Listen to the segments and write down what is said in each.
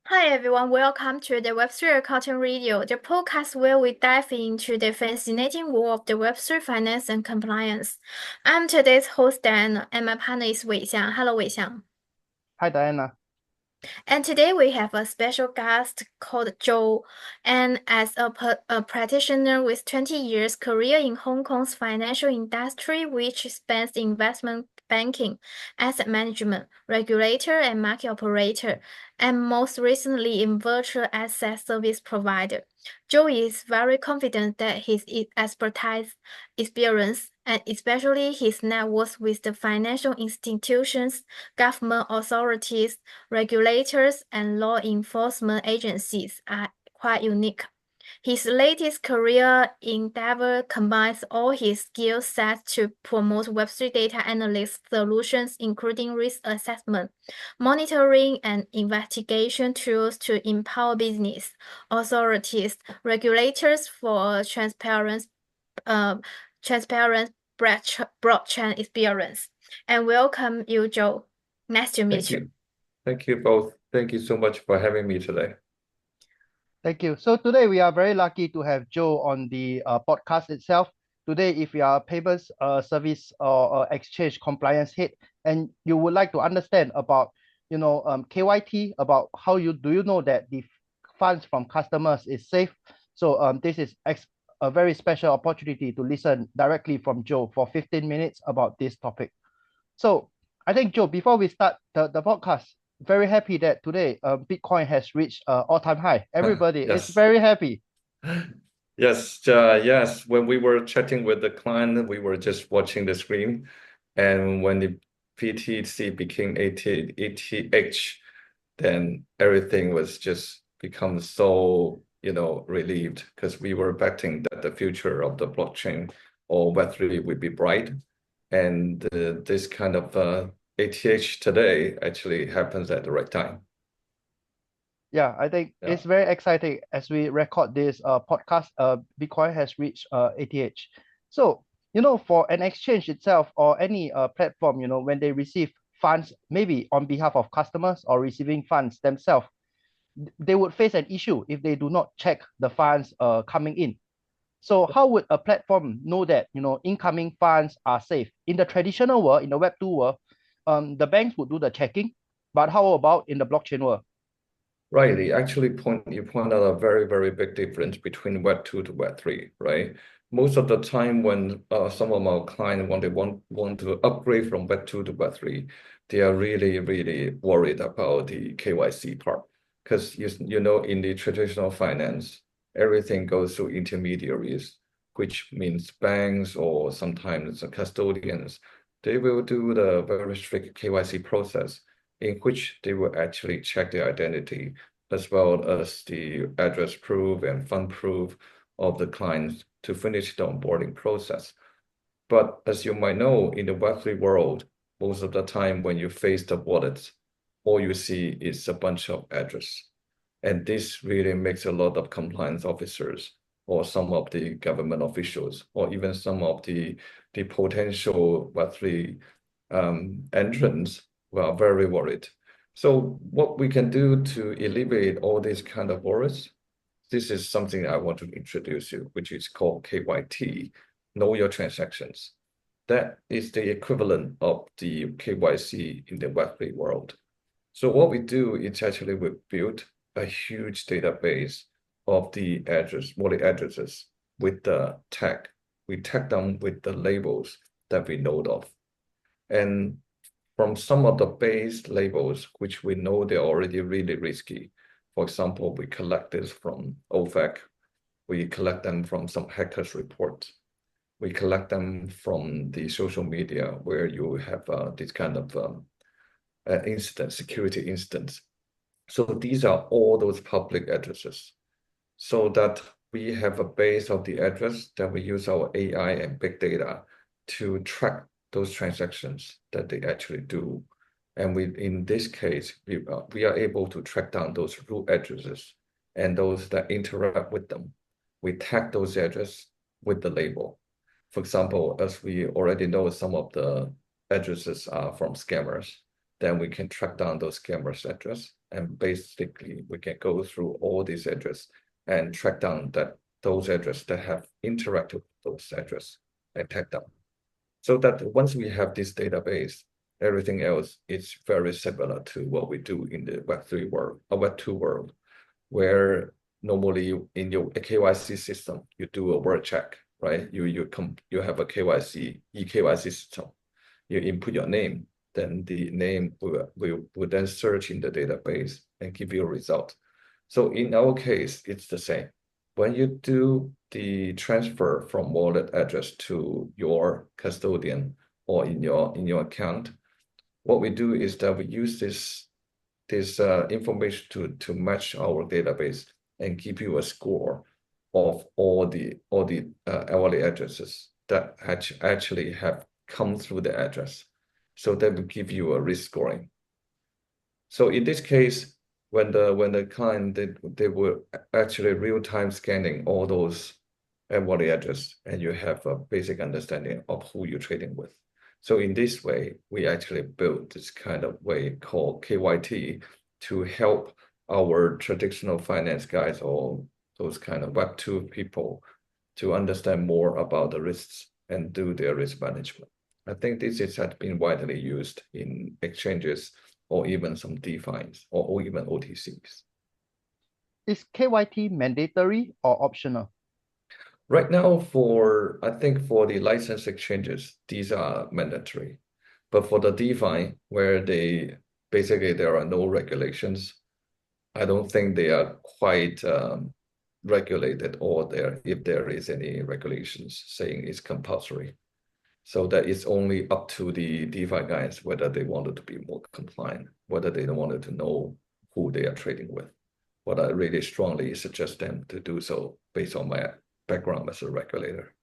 Hi everyone, welcome to the Web3 Accounting Radio, the podcast where we dive into the fascinating world of the Web3 finance and compliance. I'm today's host Dan, and my partner is Wei Xiang. Hello, Wei Xiang. Hi, Diana. And today we have a special guest called Joe. And as a practitioner with 20 years career in Hong Kong's financial industry, which spans investment banking, asset management, regulator, and market operator, and most recently in virtual asset service provider. Joe is very confident that his expertise, experience, and especially his networks with the financial institutions, government authorities, regulators, and law enforcement agencies are quite unique. His latest career endeavor combines all his skill sets to promote Web3 data analytics solutions, including risk assessment, monitoring, and investigation tools to empower business, authorities, regulators for uh, transparent blockchain experience. And welcome you, Joe. Nice to Thank meet you. you. Thank you both. Thank you so much for having me today. Thank you. So today we are very lucky to have Joe on the podcast itself. Today, if you are payments service or exchange compliance head, and you would like to understand about, KYT, about how you know that the funds from customers is safe. So this is a very special opportunity to listen directly from Joe for 15 minutes about this topic. So I think, Joe, before we start the podcast, very happy that today Bitcoin has reached all-time high. Everybody is Yes. very happy. Yes. When we were chatting with the client, we were just watching the screen. And when the PTC became ATH, then everything was just become so, relieved because we were betting that the future of the blockchain or Web3 would be bright. And this kind of ATH today actually happens at the right time. Yeah, I think Yeah. it's very exciting as we record this podcast. Bitcoin has reached ATH. So, for an exchange itself or any platform, when they receive funds, maybe on behalf of customers or receiving funds themselves, they would face an issue if they do not check the funds coming in. So how would a platform know that incoming funds are safe? In the traditional world, in the Web2 world, the banks would do the checking, but how about in the blockchain world? Right. You point out a very, very big difference between Web2 to Web3, right? Most of the time when some of our clients want to upgrade from Web2 to Web3, they are really, really worried about the KYC part. Because in the traditional finance, everything goes through intermediaries, which means banks or sometimes custodians. They will do the very strict KYC process in which they will actually check the identity as well as the address proof and fund proof of the clients to finish the onboarding process. But as you might know, in the Web3 world, most of the time when you face the wallets, all you see is a bunch of address. And this really makes a lot of compliance officers or some of the government officials or even some of the potential Web3 entrants who are very worried. So what we can do to alleviate all these kind of worries, this is something I want to introduce you, which is called KYT, Know Your Transactions. That is the equivalent of the KYC in the Web3 world. So what we do is actually we build a huge database of the wallet addresses with the tag. We tag them with the labels that we know of. And from some of the base labels, which we know they're already really risky. For example, we collect this from OFAC. We collect them from some hackers reports. We collect them from the social media where you have this kind of security incidents. So these are all those public addresses. So that we have a base of the address that we use our AI and big data to track those transactions that they actually do. And in this case, we are able to track down those root addresses and those that interact with them. We tag those addresses with the label. For example, as we already know, some of the addresses are from scammers, then we can track down those scammers' address And basically, we can go through all these addresses and track down those addresses that have interacted with those addresses and tag them. So that once we have this database, everything else is very similar to what we do in the Web3 world, or Web2 world, where normally in your KYC system, you do a word check, right? You have a KYC, eKYC system. You input your name, then the name will then search in the database and give you a result. So in our case, it's the same. When you do the transfer from wallet address to your custodian or in your account, what we do is that we use this information to match our database and give you a score of all the wallet addresses that actually have come through the address. So that will give you a risk scoring. So in this case, when the client they were actually real-time scanning all those wallet address, and you have a basic understanding of who you're trading with. So in this way, we actually built this kind of way called KYT to help our traditional finance guys or those kind of Web2 people to understand more about the risks and do their risk management. I think this has been widely used in exchanges or even some DeFi's or even OTCs. Is KYT mandatory or optional? Right now, I think for the licensed exchanges, these are mandatory. But for the DeFi, where basically there are no regulations, I don't think they are quite regulated, or if there is any regulations saying it's compulsory. So that it's only up to the DeFi guys whether they wanted to be more compliant, whether they wanted to know who they are trading with. But I really strongly suggest them to do so based on my background as a regulator.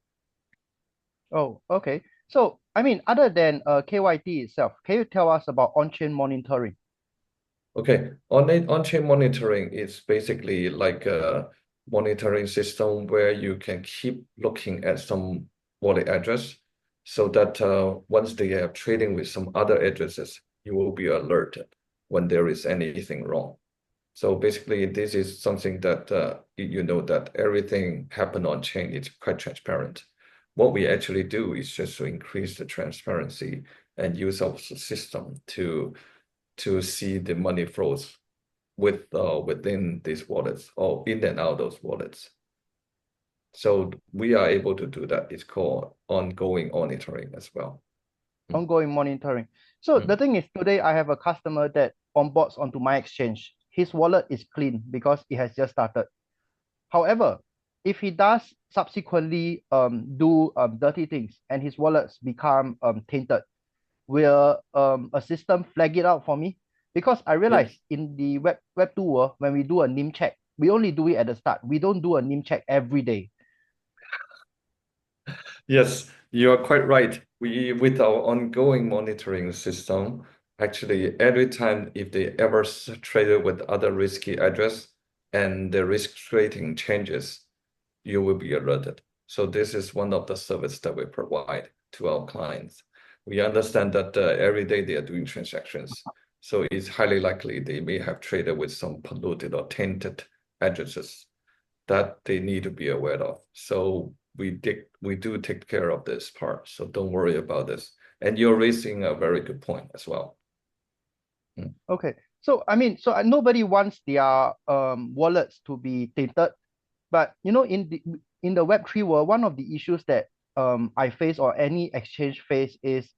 Oh, okay. So, I mean, other than KYT itself, can you tell us about on-chain monitoring? Okay, on-chain monitoring is basically like a monitoring system where you can keep looking at some wallet address so that once they are trading with some other addresses, you will be alerted when there is anything wrong. So basically, this is something that you know that everything happen on chain. It's quite transparent. What we actually do is just to increase the transparency and use our system to see the money flows within these wallets or in and out those wallets. So we are able to do that. It's called ongoing monitoring as well. Ongoing monitoring. So the thing is, today I have a customer that onboards onto my exchange. His wallet is clean because it has just started. However, if he does subsequently do dirty things and his wallets become tainted, will a system flag it out for me? Because I realize in the Web2 world, when we do a NIM check, we only do it at the start. We don't do a NIM check every day. Yes, you are quite right. With our ongoing monitoring system, actually every time if they ever traded with other risky address and the risk rating changes, you will be alerted. So this is one of the service that we provide to our clients. We understand that every day they are doing transactions. So it's highly likely they may have traded with some polluted or tainted addresses that they need to be aware of. So we do take care of this part. So don't worry about this. And you're raising a very good point as well. Okay. So I mean, nobody wants their wallets to be tainted, but you know, in the Web3 world, one of the issues that I face or any exchange face is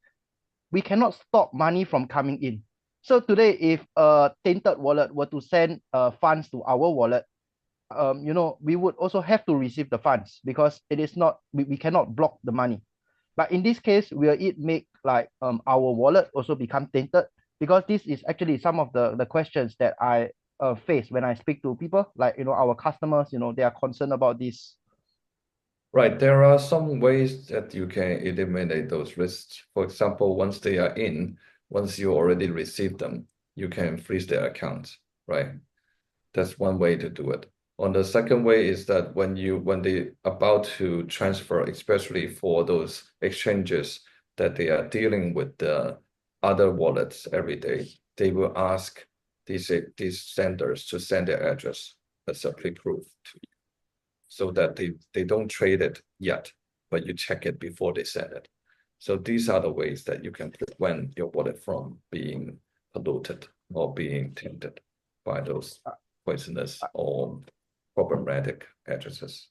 we cannot stop money from coming in. So today, if a tainted wallet were to send funds to our wallet, you know, we would also have to receive the funds because it is not, we cannot block the money. But in this case, will it make like our wallet also become tainted? Because this is actually some of the questions that I face when I speak to people, like, you know, our customers, you know, they are concerned about this. Right. There are some ways that you can eliminate those risks. For example, once you already received them, you can freeze their accounts, right? That's one way to do it. On the second way is that when they about to transfer, especially for those exchanges that they are dealing with the other wallets every day, they will ask these senders to send their address as a pre-proof to you, so that they don't trade it yet, but you check it before they send it. So these are the ways that you can prevent your wallet from being polluted or being tainted by those poisonous or problematic addresses.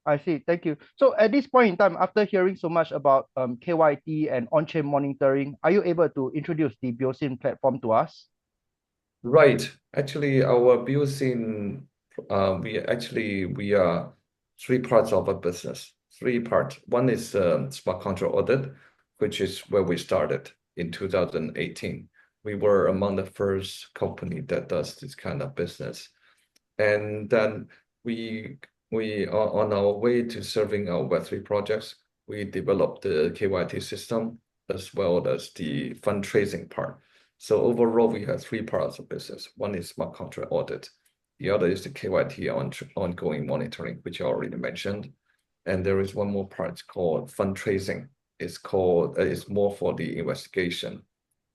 I see. Thank you. So at this point in time, after hearing so much about KYT and on-chain monitoring, are you able to introduce the Beosin platform to us? Right. Actually, our Beosin, we are three parts of our business. Three parts. One is smart contract audit, which is where we started in 2018. We were among the first company that does this kind of business. And then we are on our way to serving our Web3 projects. We developed the KYT system as well as the fund tracing part. So overall, we have three parts of business. One is smart contract audit. The other is the KYT ongoing monitoring, which I already mentioned. And there is one more part called fund tracing. It's more for the investigation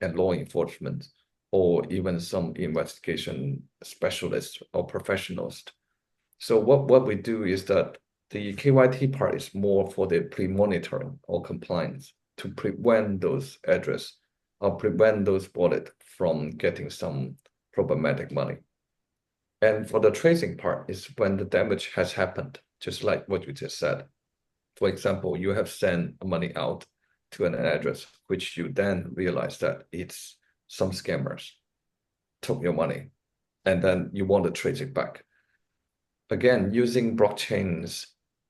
and law enforcement, or even some investigation specialists or professionals. So what we do is that the KYT part is more for the pre-monitoring or compliance to prevent those address or prevent those wallet from getting some problematic money. And for the tracing part is when the damage has happened, just like what you just said. For example, you have sent money out to an address, which you then realize that it's some scammers took your money, and then you want to trace it back. Again, using blockchain's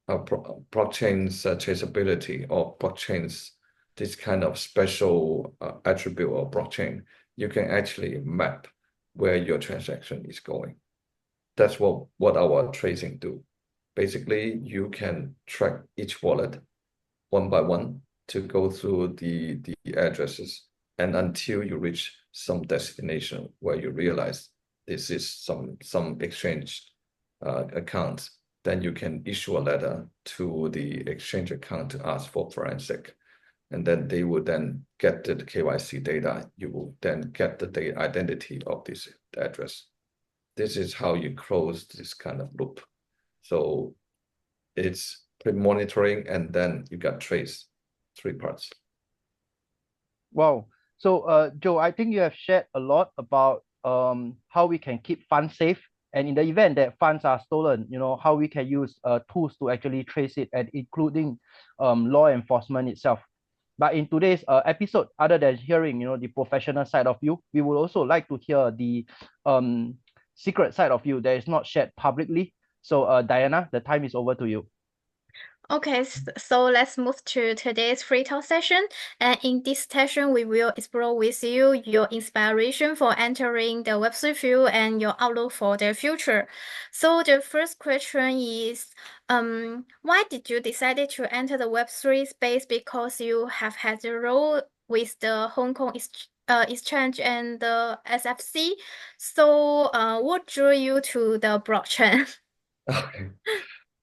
traceability or blockchain's this kind of special attribute of blockchain, you can actually map where your transaction is going. That's what our tracing do. Basically, you can track each wallet one by one to go through the addresses, and until you reach some destination where you realize this is some exchange accounts, then you can issue a letter to the exchange account to ask for forensic. And then they will then get the KYC data. You will then get the identity of this address. This is how you close this kind of loop. So it's pre-monitoring, and then you got trace, three parts. Wow. So Joe, I think you have shared a lot about how we can keep funds safe, and in the event that funds are stolen, how we can use tools to actually trace it, and including law enforcement itself. But in today's episode, other than hearing, the professional side of you, we would also like to hear the secret side of you that is not shared publicly. So Diana, the time is over to you. Okay, so let's move to today's free talk session. And in this session, we will explore with you your inspiration for entering the Web3 field and your outlook for the future. So the first question is, why did you decide to enter the Web3 space? Because you have had a role with the Hong Kong Exchange and the SFC. So what drew you to the blockchain? Okay.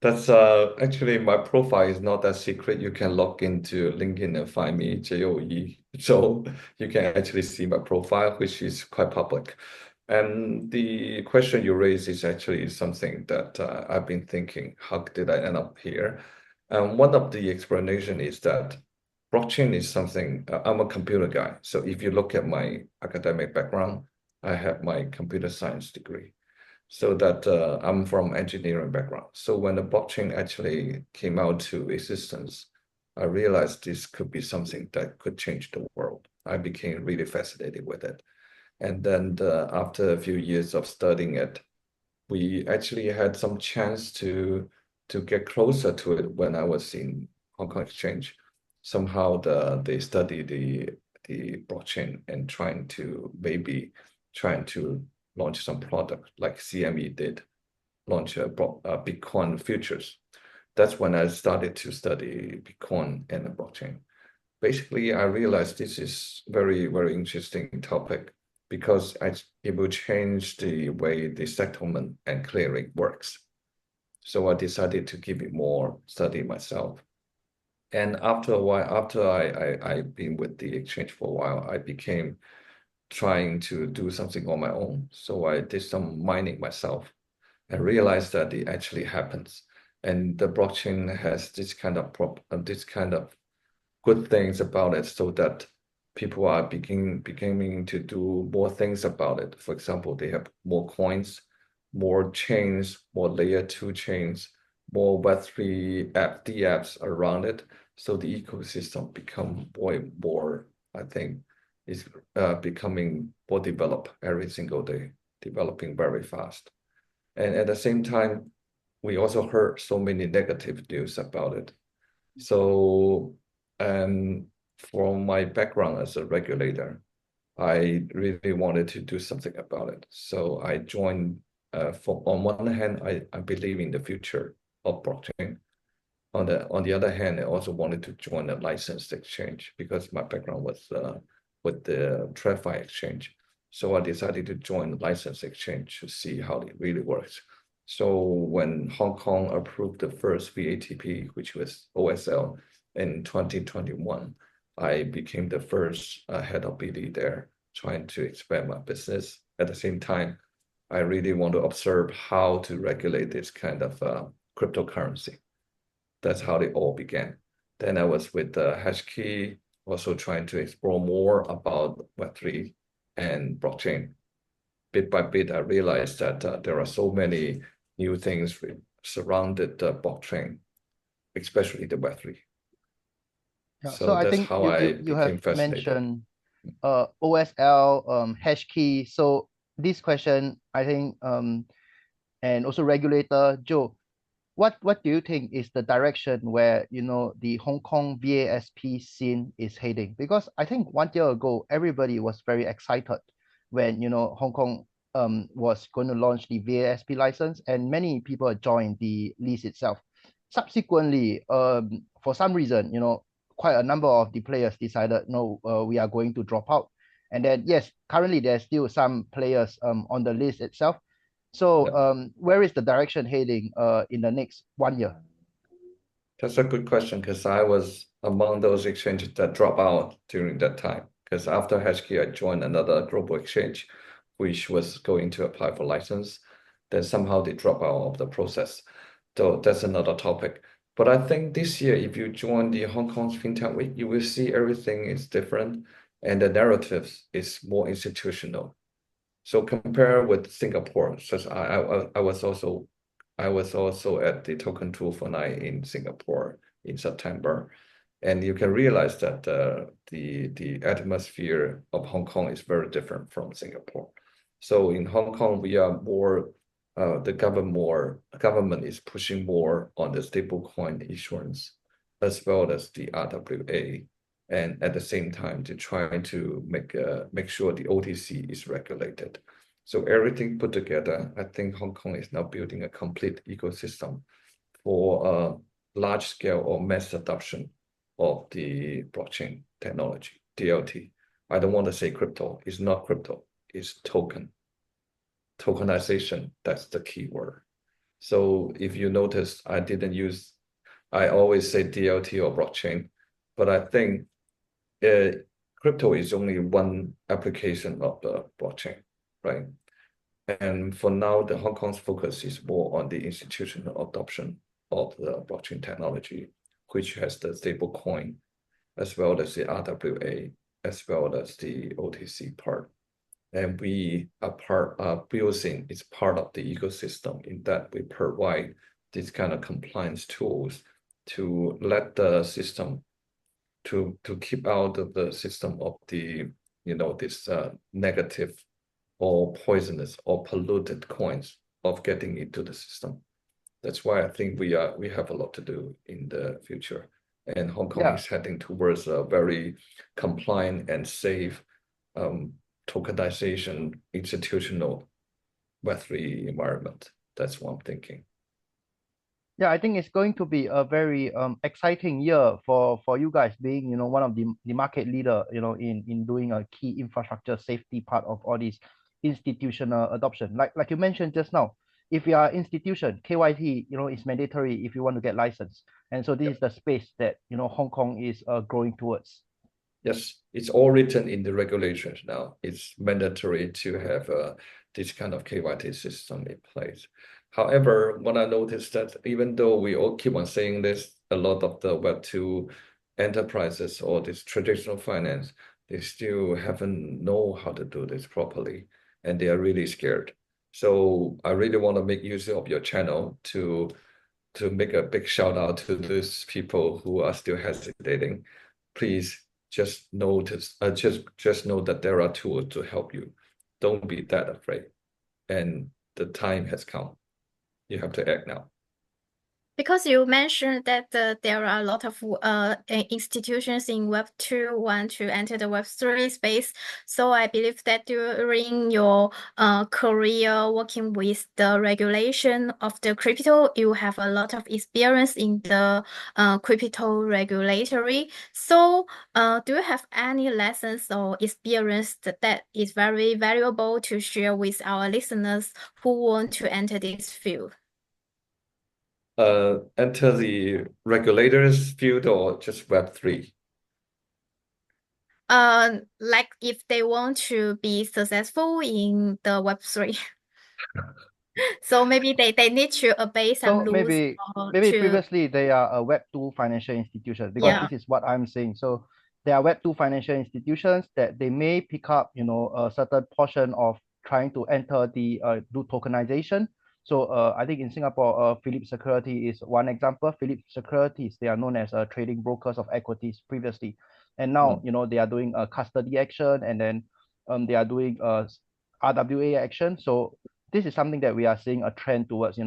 That's actually my profile is not that secret. You can log into LinkedIn and find me, JOE. So you can actually see my profile, which is quite public. And the question you raise is actually something that I've been thinking, how did I end up here? And one of the explanation is that blockchain is something, I'm a computer guy. So if you look at my academic background, I have my computer science degree. So that I'm from engineering background. So when the blockchain actually came out to existence, I realized this could be something that could change the world. I became really fascinated with it. And then after a few years of studying it, we actually had some chance to get closer to it when I was in Hong Kong Exchange. Somehow they study the blockchain and trying to launch some product like CME did, launch Bitcoin futures. That's when I started to study Bitcoin and the blockchain. Basically, I realized this is very, very interesting topic because it will change the way the settlement and clearing works. So I decided to give it more study myself. And after a while, after I've been with the exchange for a while, I became trying to do something on my own. So I did some mining myself and realized that it actually happens. And the blockchain has this kind of good things about it, so that people are beginning to do more things about it. For example, they have more coins, more chains, more layer 2 chains, more Web3 apps around it. So the ecosystem become more and more, I think, is becoming more developed every single day, developing very fast. And at the same time, we also heard so many negative news about it. So from my background as a regulator, I really wanted to do something about it. So I joined, on one hand, I believe in the future of blockchain. On the other hand, I also wanted to join a licensed exchange because my background was with the TradFi exchange. So I decided to join the licensed exchange to see how it really works. So when Hong Kong approved the first VATP, which was OSL, in 2021, I became the first head of BD there, trying to expand my business. At the same time, I really want to observe how to regulate this kind of cryptocurrency. That's how they all began. Then I was with HashKey, also trying to explore more about Web3 and blockchain. Bit by bit, I realized that there are so many new things surrounded the blockchain, especially the Web3. Yeah, so So I that's think how you I you have became fascinated. mentioned OSL, hash key. So this question, I think, and also regulator Joe, what do you think is the direction where the Hong Kong VASP scene is heading? Because I think 1 year ago everybody was very excited when Hong Kong was going to launch the VASP license, and many people joined the list itself. Subsequently, for some reason, quite a number of the players decided no, we are going to drop out. And then yes, currently there's still some players on the list itself. So Yep. where is the direction heading in the next 1 year? That's a good question, because I was among those exchanges that dropped out during that time. Because after HashKey, I joined another global exchange, which was going to apply for license. Then somehow they drop out of the process. So that's another topic. But I think this year, if you join the Hong Kong's FinTech Week, you will see everything is different, and the narrative is more institutional. So compare with Singapore, such I was also at the Token Tool for Night in Singapore in September, and you can realize that the atmosphere of Hong Kong is very different from Singapore. So in Hong Kong, we are more the government is pushing more on the stablecoin issuance as well as the RWA, and at the same time to try to make sure the OTC is regulated. So everything put together, I think Hong Kong is now building a complete ecosystem for large scale or mass adoption of the blockchain technology, DLT. I don't want to say crypto. It's not crypto. It's tokenization. That's the key word. So if you notice, I always say DLT or blockchain, but I think crypto is only one application of the blockchain, right? And for now, the Hong Kong's focus is more on the institutional adoption of the blockchain technology, which has the stable coin, as well as the RWA, as well as the OTC part. And we are Beosin is part of the ecosystem in that we provide these kind of compliance tools to let the system to keep out of the system of the this negative or poisonous or polluted coins of getting into the system. That's why I think we have a lot to do in the future. And Hong Kong Yeah, is heading towards a very compliant and safe tokenization institutional Web3 environment. That's what I'm thinking. yeah, I think it's going to be a very exciting year for you guys being one of the market leader in doing a key infrastructure safety part of all these institutional adoption. Like you mentioned just now, if you are institution, KYT is mandatory if you want to get license, and so this is the space that Hong Kong is growing towards. Yes, it's all written in the regulations now. It's mandatory to have this kind of KYT system in place. However, what I noticed that even though we all keep on saying this, a lot of the Web2 enterprises or this traditional finance, they still haven't know how to do this properly, and they are really scared. So I really want to make use of your channel to make a big shout out to those people who are still hesitating. Please just notice, just know that there are tools to help you. Don't be that afraid. And the time has come. You have to act now. Because you mentioned that there are a lot of institutions in Web2 want to enter the Web3 space. So I believe that during your career working with the regulation of the crypto, you have a lot of experience in the crypto regulatory. So do you have any lessons or experience that is very valuable to share with our listeners who want to enter this field? Enter the regulators field or just Web3? Like if they want to be successful in the Web3. So maybe they need to obey some So rules maybe or maybe to, previously they are a Web2 financial institution, because yeah. this is what I'm saying. So there are Web2 financial institutions that they may pick up, a certain portion of trying to enter the do tokenization. So I think in Singapore, Philip Security is one example. Philip Securities, they are known as trading brokers of equities previously, and now they are doing a custody action, and then they are doing RWA action. So this is something that we are seeing a trend towards,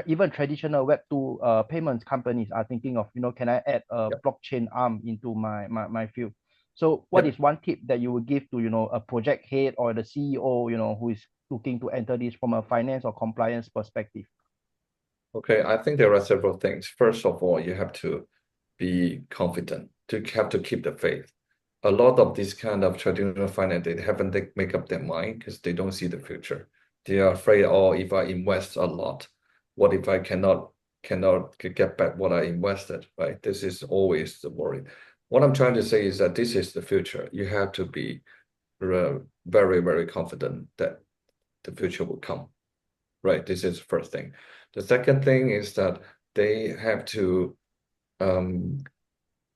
even traditional Web2 payments companies are thinking of, can I add a Yep. blockchain arm into my field? So what Yep. is one tip that you would give to, a project head or the CEO, who is looking to enter this from a finance or compliance perspective? Okay, I think there are several things. First of all, you have to be confident, to have to keep the faith. A lot of these kind of traditional finance, they haven't make up their mind because they don't see the future. They are afraid, oh, if I invest a lot, what if I cannot get back what I invested, right? This is always the worry. What I'm trying to say is that this is the future. You have to be very, very confident that the future will come, right? This is the first thing. The second thing is that they have to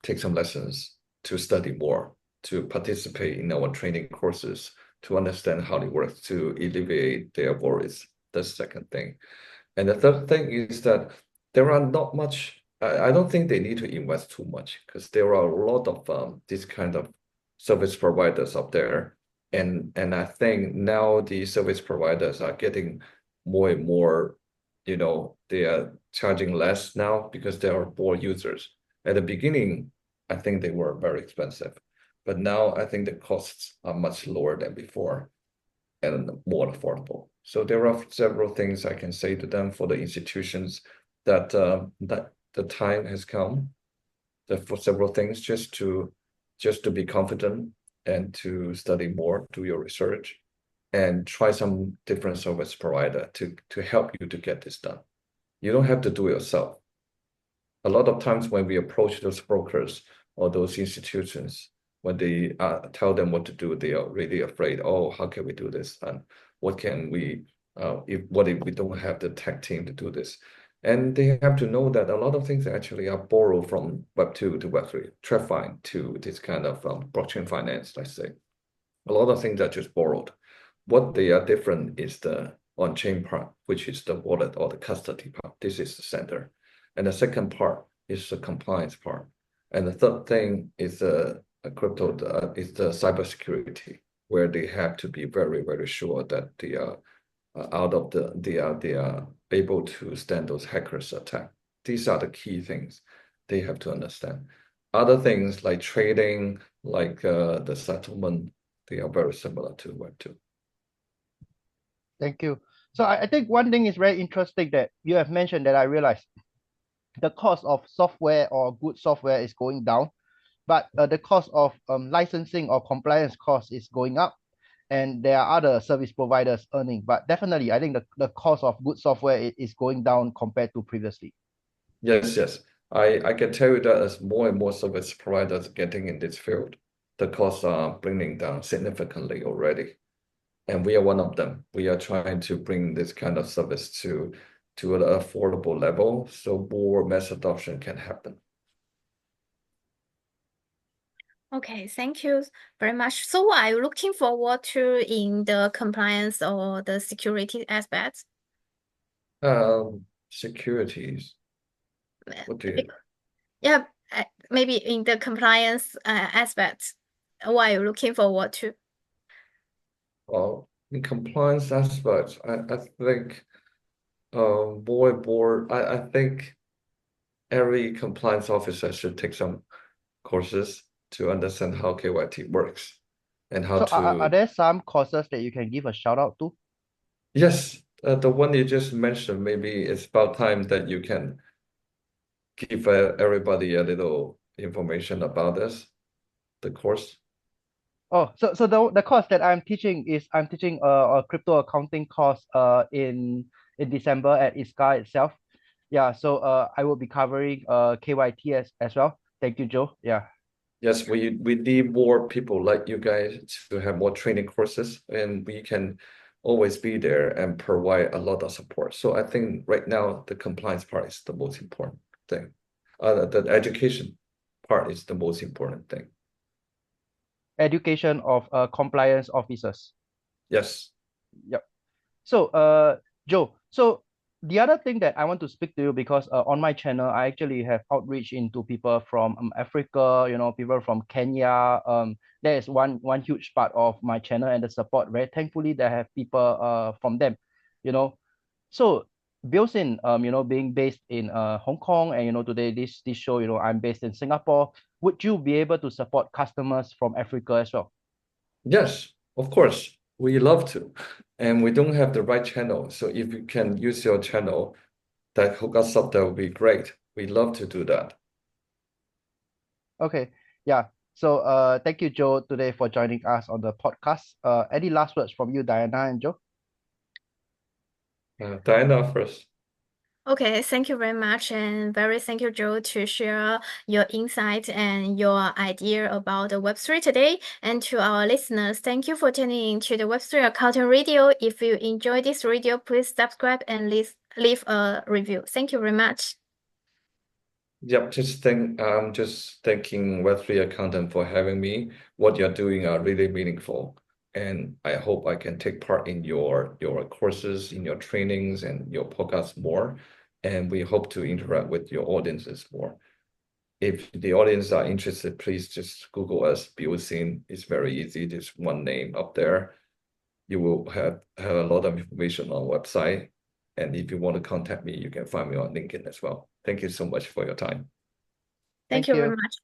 take some lessons, to study more, to participate in our training courses, to understand how it works, to alleviate their worries. That's the second thing. And the third thing is that there are not much, I don't think they need to invest too much because there are a lot of this kind of service providers out there. And I think now the service providers are getting more and more, they are charging less now because there are more users. At the beginning, I think they were very expensive, but now I think the costs are much lower than before and more affordable. So there are several things I can say to them for the institutions that that the time has come for several things just to be confident and to study more, do your research, and try some different service provider to help you to get this done. You don't have to do it yourself. A lot of times when we approach those brokers or those institutions, when they tell them what to do, they are really afraid. Oh, how can we do this? And what can we? What if we don't have the tech team to do this? And they have to know that a lot of things actually are borrowed from Web2 to Web3, TradFi to this kind of blockchain finance, let's say. A lot of things are just borrowed. What they are different is the on-chain part, which is the wallet or the custody part. This is the center. And the second part is the compliance part. And the third thing is the crypto, is the cybersecurity, where they have to be very, very sure that they are they are able to stand those hackers' attack. These are the key things they have to understand. Other things like trading, like the settlement, they are very similar to Web2. Thank you. So I think one thing is very interesting that you have mentioned that I realized the cost of software or good software is going down, but the cost of licensing or compliance cost is going up, and there are other service providers earning. But definitely, I think the cost of good software is going down compared to previously. Yes, yes. I can tell you that as more and more service providers getting in this field, the costs are bringing down significantly already. And we are one of them. We are trying to bring this kind of service to an affordable level so more mass adoption can happen. Okay, thank you very much. So what are you looking forward to in the compliance or the security aspects? Securities. What do you? Yeah, maybe in the compliance aspects, what are you looking forward to? Well, in compliance aspects, I think more and more, I think every compliance officer should take some courses to understand how KYT works and how So are to. there some courses that you can give a shout out to? Yes, the one you just mentioned, maybe it's about time that you can give everybody a little information about this, the course. Oh, so the course that I'm teaching is I'm teaching a crypto accounting course in December at ISCA itself. Yeah, so I will be covering KYT as well. Thank you, Joe. Yeah. Yes, we need more people like you guys to have more training courses, and we can always be there and provide a lot of support. So I think right now the compliance part is the most important thing. The education part is the most important thing. Education of compliance officers. Yes. Yep. So, Joe, so the other thing that I want to speak to you because on my channel, I actually have outreach into people from Africa, people from Kenya. That is one huge part of my channel and the support. Very thankfully, that I have people from them, you know. So, Beosin, being based in Hong Kong, and today this show, I'm based in Singapore. Would you be able to support customers from Africa as well? Yes, of course. We love to. And we don't have the right channel. So if you can use your channel that hook us up, that would be great. We love to do that. Okay, yeah. So thank you, Joe, today for joining us on the podcast. Any last words from you, Diana and Joe? Diana first. Okay, thank you very much, and very thank you, Joe, to share your insight and your idea about the Web3 today. And to our listeners, thank you for tuning in to the Web3 Accounting Radio. If you enjoyed this radio, please subscribe and leave a review. Thank you very much. Yep, I'm just thanking Web3 Accountant for having me. What you're doing are really meaningful. And I hope I can take part in your courses, in your trainings and your podcasts more. And we hope to interact with your audiences more. If the audience are interested, please just Google us, Beosin. It's very easy. There's one name up there. You will have a lot of information on our website. And if you want to contact me, you can find me on LinkedIn as well. Thank you so much for your time. Thank Thank you very you. much.